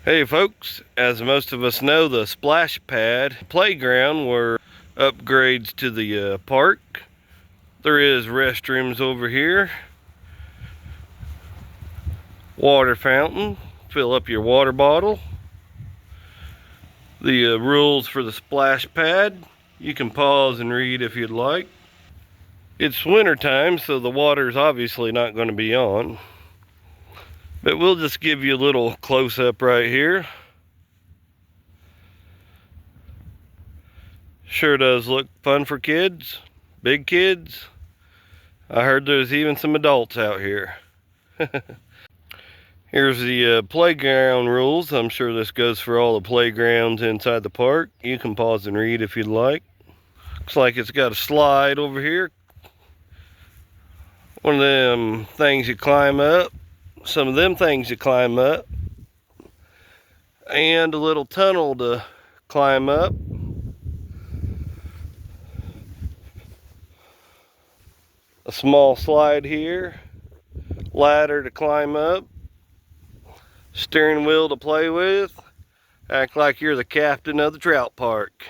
Hey folks, as most of us know, the splash pad playground were upgrades to the park. There is restrooms over here, water fountain, fill up your water bottle. The rules for the splash pad, you can pause and read if you'd like. It's winter time, so the water's obviously not going to be on, but we'll just give you a little close-up right here. Sure does look fun for kids, big kids. I heard there's even some adults out here. Here's the playground rules. I'm sure this goes for all the playgrounds inside the park. You can pause and read if you'd like. Looks like it's got a slide over here. One of them things you climb up. Some of them things you climb up. And a little tunnel to climb up. A small slide here, ladder to climb up, steering wheel to play with. Act like you're the captain of the trout park.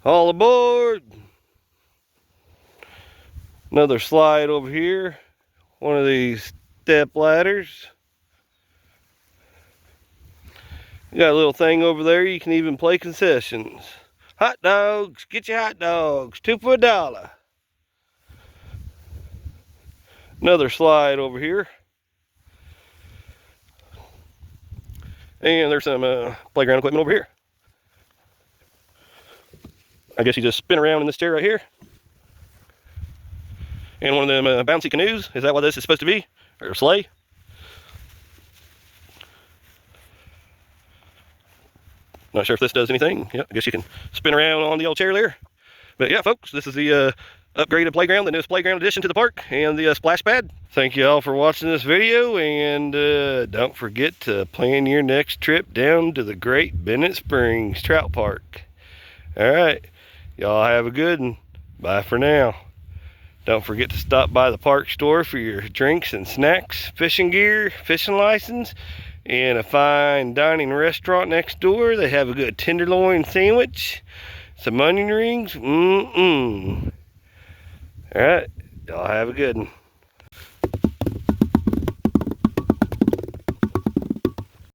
All aboard! Another slide over here, one of these step ladders. You got a little thing over there, you can even play concessions. Hot dogs, get your hot dogs, 2 for $1. Another slide over here. And there's some playground equipment over here. I guess you just spin around in this chair right here. And one of them bouncy canoes. Is that what this is supposed to be? Or a sleigh? Not sure if this does anything. Yeah, I guess you can spin around on the old chair there. But yeah, folks, this is the upgraded playground, the newest playground addition to the park, and the splash pad. Thank you all for watching this video, and don't forget to plan your next trip down to the great Bennett Springs Trout Park. Alright, y'all have a good one. Bye for now. Don't forget to stop by the park store for your drinks and snacks, fishing gear, fishing license, and a fine dining restaurant next door. They have a good tenderloin sandwich, some onion rings. Alright, y'all have a good one.